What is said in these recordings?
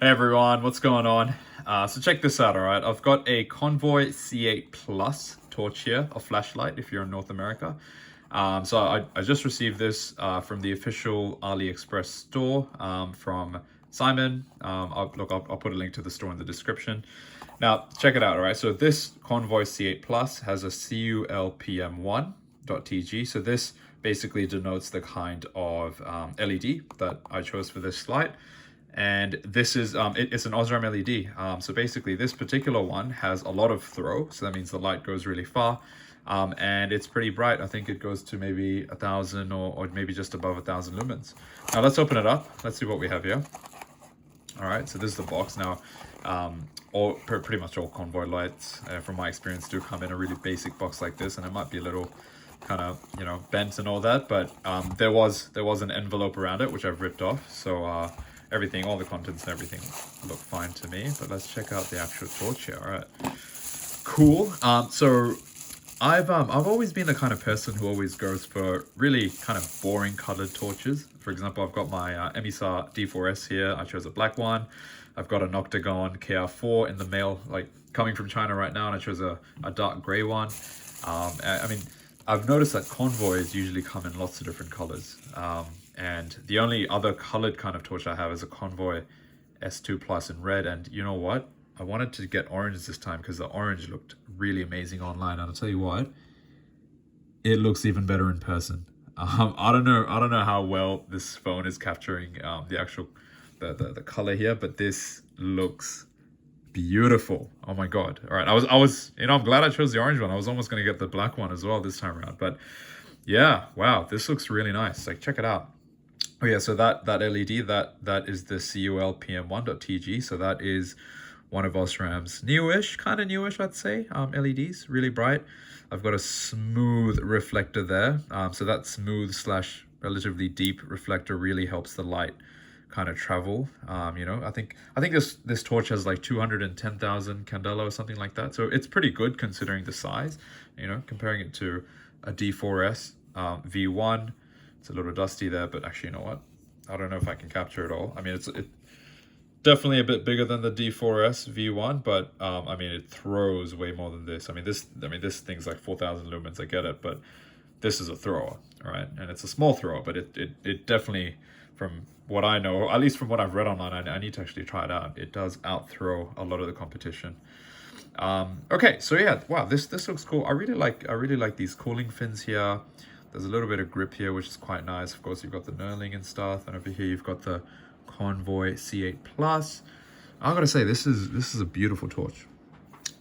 Hey everyone, what's going on? So check this out, all right? I've got a Convoy C8 Plus torch here, a flashlight if you're in North America. So I just received this from the official AliExpress store from Simon. I'll put a link to the store in the description. Now, check it out, all right? So this Convoy C8 Plus has a CULPM1.tg. So this basically denotes the kind of LED that I chose for this light. And this is it's an Osram LED. So basically this particular one has a lot of throw, so that means the light goes really far, and it's pretty bright. I think it goes to maybe 1,000 or maybe just above 1,000 lumens. Now let's open it up. Let's see what we have here. All right, so this is the box. Now pretty much all Convoy lights from my experience do come in a really basic box like this, and it might be a little kind of, you know, bent and all that, but there was an envelope around it which I've ripped off, so everything, all the contents and everything look fine to me. But let's check out the actual torch here. All right, cool. So I've always been the kind of person who always goes for really kind of boring colored torches. For example, I've got my Emisar D4S here. I chose a black one. I've got an Octagon KR4 in the mail, like coming from China right now, and I chose a dark gray one. I mean, I've noticed that Convoys usually come in lots of different colors. And the only other colored kind of torch I have is a Convoy S2 Plus in red. And you know what? I wanted to get orange this time because the orange looked really amazing online. And I'll tell you what, it looks even better in person. I don't know how well this phone is capturing the actual the color here, but this looks beautiful. Oh my god. All right, I was you know, I'm glad I chose the orange one. I was almost going to get the black one as well this time around, but yeah, wow, this looks really nice. Like, check it out. Oh yeah, so that LED, that is the CULPM1.tg. So that is one of Osram's newish, kind of newish, I'd say, LEDs, really bright. I've got a smooth reflector there. So that smooth slash relatively deep reflector really helps the light kind of travel. You know, I think this torch has like 210,000 candela or something like that. So it's pretty good considering the size, you know, comparing it to a D4S V1. It's a little dusty there, but actually, you know what? I don't know if I can capture it all. I mean, it's definitely a bit bigger than the D4S V1, but I mean, it throws way more than this. I mean, this thing's like 4,000 lumens. I get it, but this is a thrower, right? And it's a small thrower, but it definitely, from what I know, or at least from what I've read online, I need to actually try it out. It does out throw a lot of the competition. Okay, so yeah, wow, this looks cool. I really like these cooling fins here. There's a little bit of grip here, which is quite nice. Of course, you've got the knurling and stuff, and over here you've got the Convoy C8 Plus. I gotta say, this is a beautiful torch.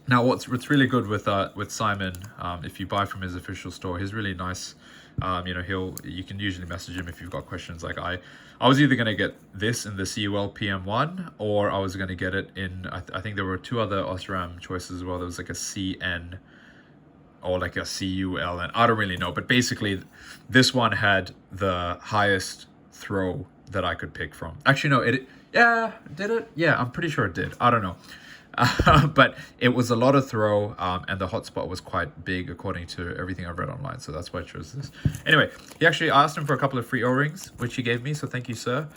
Now, what's really good with Simon, if you buy from his official store, he's really nice. You know, you can usually message him if you've got questions. Like I was either gonna get this in the CULPM1, or I was gonna get it in. I think there were two other Osram choices as well. There was like a CN or like a CUL, and I don't really know, but basically this one had the highest throw that I could pick from. Actually, no, yeah, did it? Yeah, I'm pretty sure it did. I don't know. But it was a lot of throw, and the hotspot was quite big according to everything I've read online, so that's why I chose this. Anyway, I asked him for a couple of free O-rings, which he gave me, so thank you, sir.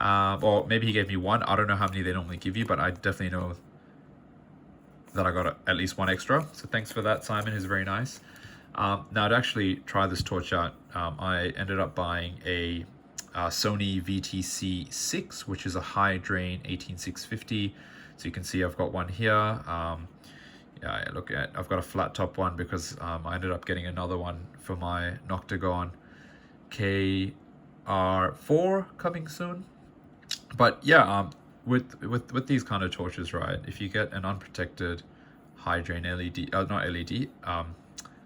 Or maybe he gave me one. I don't know how many they normally give you, but I definitely know that I got at least one extra. So thanks for that, Simon. He's very nice. Now, to actually try this torch out, I ended up buying a Sony VTC6, which is a high drain 18650. So you can see I've got one here. Yeah, I've got a flat top one because I ended up getting another one for my Octagon KR4 coming soon. But yeah, with these kind of torches, right, if you get an unprotected high drain LED, not LED,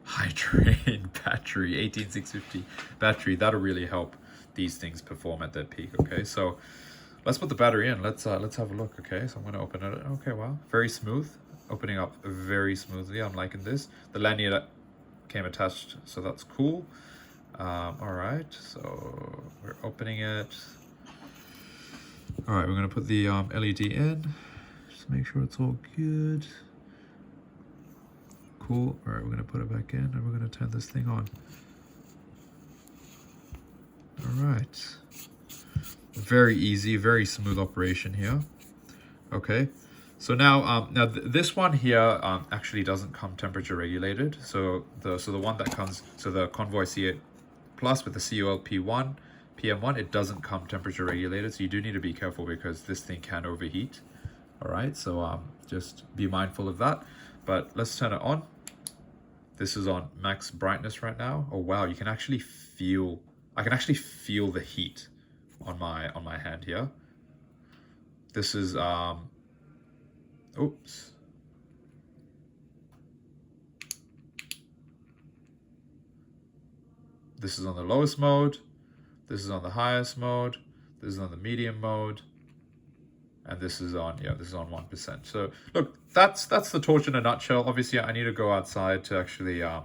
high drain battery, 18650 battery, that'll really help these things perform at their peak. Okay, so let's put the battery in. Let's have a look. Okay, so I'm going to open it. Okay, wow, very smooth, opening up very smoothly. I'm liking this. The lanyard came attached, so that's cool. All right, so we're opening it. All right, we're going to put the LED in. Just make sure it's all good. Cool. All right, we're going to put it back in, and we're going to turn this thing on. All right. Very easy, very smooth operation here. Okay, so now this one here actually doesn't come temperature regulated. So the one that comes, so the Convoy C8 Plus with the CULP1 PM1, it doesn't come temperature regulated. So you do need to be careful because this thing can overheat. All right, so just be mindful of that. But let's turn it on. This is on max brightness right now. Oh wow, you can actually feel, I can actually feel the heat on my hand here. This is oops. This is on the lowest mode. This is on the highest mode. This is on the medium mode. And this is on, yeah, this is on 1%. So look, that's the torch in a nutshell. Obviously I need to go outside to actually oh,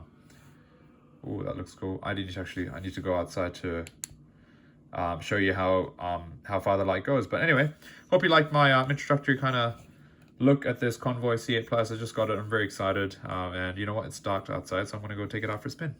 that looks cool. I need to go outside to show you how far the light goes. But anyway, hope you liked my introductory kind of look at this Convoy C8 Plus. I just got it. I'm very excited. And you know what? It's dark outside, so I'm going to go take it out for a spin.